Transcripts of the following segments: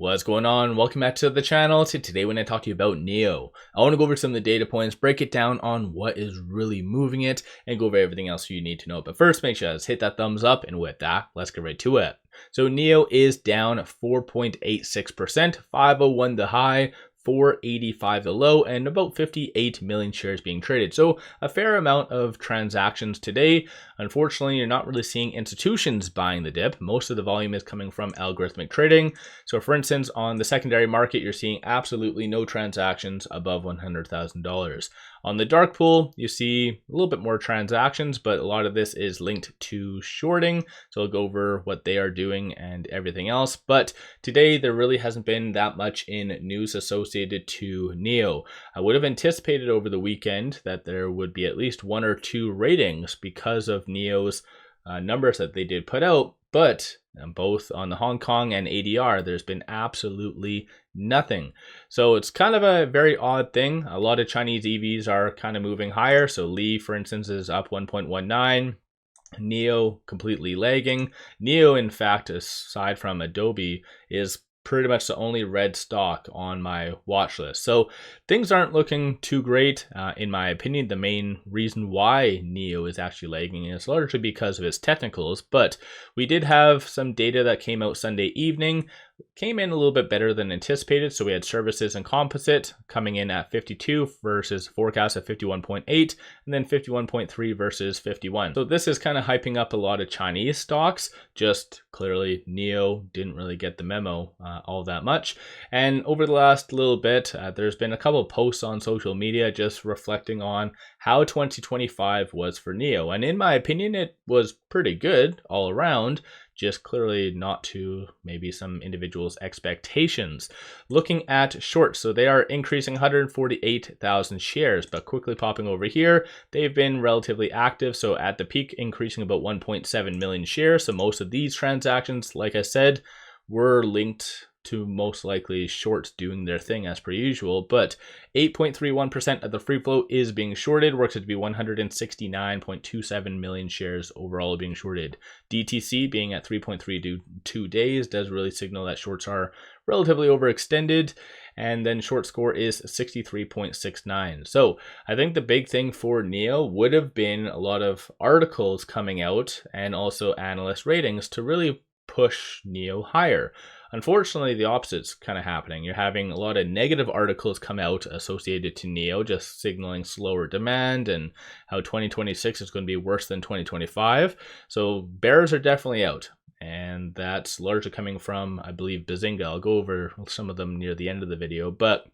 What's going on? Welcome back to the channel. Today when I talk to you about NIO, I want to go over some of the data points, break it down on what is really moving it, and go over everything else you need to know. But first, make sure to hit that thumbs up, and with that, let's get right to it. So NIO is down 4.86%, 501 the high, 485 the low, and about 58 million shares being traded. So a fair amount of transactions today. Unfortunately, you're not really seeing institutions buying the dip. Most of the volume is coming from algorithmic trading. So for instance, on the secondary market, you're seeing absolutely no transactions above $100,000. On the dark pool, you see a little bit more transactions, but a lot of this is linked to shorting. So I'll go over what they are doing and everything else. But today, there really hasn't been that much in news associated to NIO. I would have anticipated over the weekend that there would be at least one or two ratings because of NIO's numbers that they did put out, but both on the Hong Kong and ADR, there's been absolutely nothing. So it's kind of a very odd thing. A lot of Chinese EVs are kind of moving higher. So Li, for instance, is up 1.19. NIO completely lagging. NIO, in fact, aside from Adobe, is pretty much the only red stock on my watch list. So things aren't looking too great. In my opinion, the main reason why NIO is actually lagging is largely because of its technicals, but we did have some data that came out Sunday evening. Came in a little bit better than anticipated. So we had services and composite coming in at 52 versus forecast at 51.8, and then 51.3 versus 51. So this is kind of hyping up a lot of Chinese stocks. Just clearly NIO didn't really get the memo all that much. And over the last little bit, there's been a couple of posts on social media just reflecting on how 2025 was for NIO. And in my opinion, it was pretty good all around. Just clearly not to maybe some individuals' expectations. Looking at shorts, so they are increasing 148,000 shares, but quickly popping over here, they've been relatively active. So at the peak, increasing about 1.7 million shares. So most of these transactions, like I said, were linked to most likely shorts doing their thing as per usual, but 8.31% of the free float is being shorted, works out to be 169.27 million shares overall being shorted. DTC being at 3.32 days does really signal that shorts are relatively overextended, and then short score is 63.69. So I think the big thing for NIO would have been a lot of articles coming out and also analyst ratings to really push NIO higher. Unfortunately, the opposite's kind of happening. You're having a lot of negative articles come out associated to NIO, just signaling slower demand and how 2026 is going to be worse than 2025. So bears are definitely out. And that's largely coming from, I believe, Bazinga. I'll go over some of them near the end of the video, but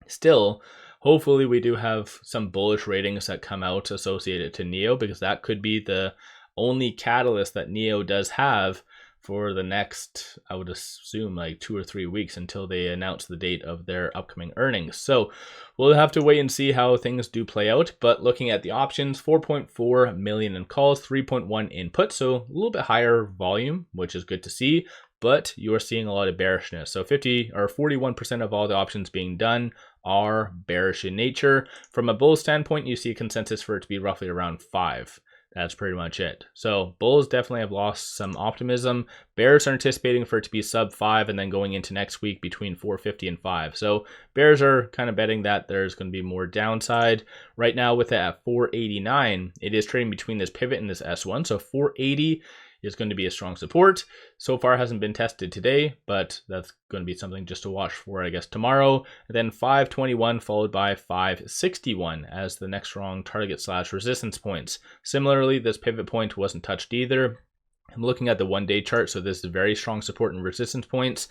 still, hopefully we do have some bullish ratings that come out associated to NIO, because that could be the only catalyst that NIO does have for the next, I would assume, like 2 or 3 weeks until they announce the date of their upcoming earnings. So we'll have to wait and see how things do play out. But looking at the options, 4.4 million in calls, 3.1 in puts, so a little bit higher volume, which is good to see. But you are seeing a lot of bearishness. So 41% of all the options being done are bearish in nature. From a bull standpoint, you see a consensus for it to be roughly around 5. That's pretty much it. So bulls definitely have lost some optimism. Bears are anticipating for it to be sub 5 and then going into next week between 450 and 5. So bears are kind of betting that there's going to be more downside. Right now with it at 489, it is trading between this pivot and this S1. So 480 is going to be a strong support. So far hasn't been tested today, but that's going to be something just to watch for, I guess, tomorrow. And then 521 followed by 561 as the next strong target / resistance points. Similarly, this pivot point wasn't touched either. I'm looking at the 1-day chart, so this is very strong support and resistance points.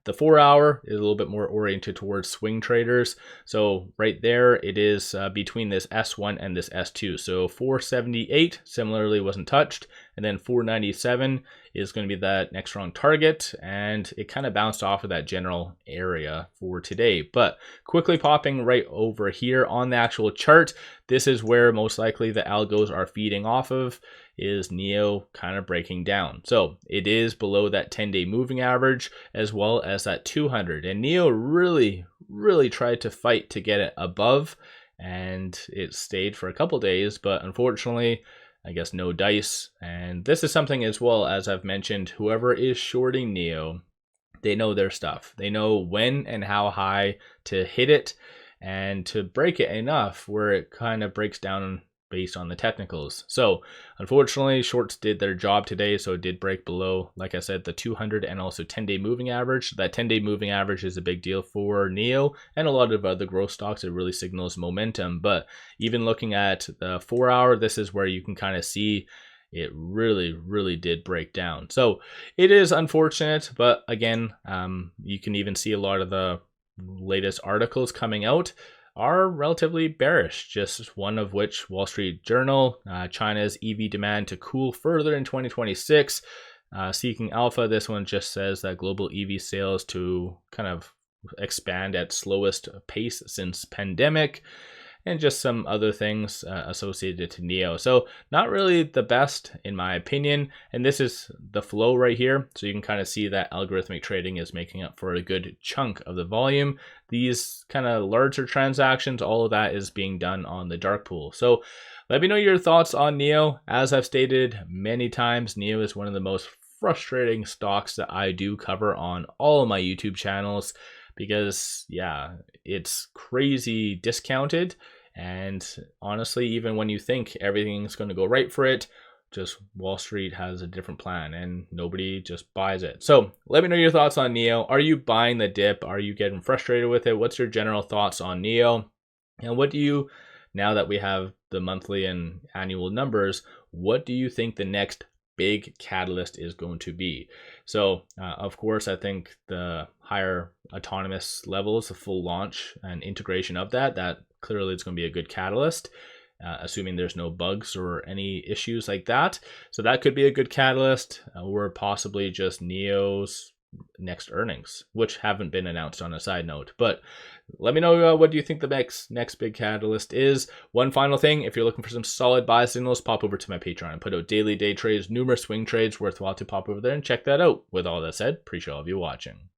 The 4-hour is a little bit more oriented towards swing traders. So right there, it is between this S1 and this S2. So 478 similarly wasn't touched. And then 497 is going to be that next strong target. And it kind of bounced off of that general area for today. But quickly popping right over here on the actual chart, this is where most likely the algos are feeding off of, is NIO kind of breaking down. So it is below that 10-day moving average as well as that 200. And NIO really tried to fight to get it above, and it stayed for a couple days, but unfortunately, I guess no dice. And this is something as well, as I've mentioned, whoever is shorting NIO, they know their stuff. They know when and how high to hit it and to break it enough where it kind of breaks down based on the technicals. So unfortunately, shorts did their job today, so it did break below, like I said, the 200 and also 10-day moving average. That 10-day moving average is a big deal for NIO and a lot of other growth stocks. It really signals momentum. But even looking at the 4-hour, this is where you can kind of see it really did break down. So it is unfortunate, but again, you can even see a lot of the latest articles coming out are relatively bearish, just one of which Wall Street Journal, China's EV demand to cool further in 2026. Seeking Alpha, this one just says that global EV sales to kind of expand at slowest pace since pandemic, and just some other things associated to NIO. So not really the best in my opinion. And this is the flow right here. So you can kind of see that algorithmic trading is making up for a good chunk of the volume. These kind of larger transactions, all of that is being done on the dark pool. So let me know your thoughts on NIO. As I've stated many times, NIO is one of the most frustrating stocks that I do cover on all of my YouTube channels, because yeah, it's crazy discounted. And honestly, even when you think everything's going to go right for it, just Wall Street has a different plan and nobody just buys it. So let me know your thoughts on NIO. Are you buying the dip? Are you getting frustrated with it? What's your general thoughts on NIO? And what do you, now that we have the monthly and annual numbers, what do you think the next big catalyst is going to be? So of course, I think the higher autonomous levels, the full launch and integration of that clearly it's going to be a good catalyst, assuming there's no bugs or any issues like that. So that could be a good catalyst, or possibly just NIO's next earnings, which haven't been announced on a side note. But let me know what do you think the next big catalyst is. One final thing, if you're looking for some solid buy signals, pop over to my Patreon. I put out daily day trades, numerous swing trades, worthwhile to pop over there and check that out. With all that said, appreciate all of you watching.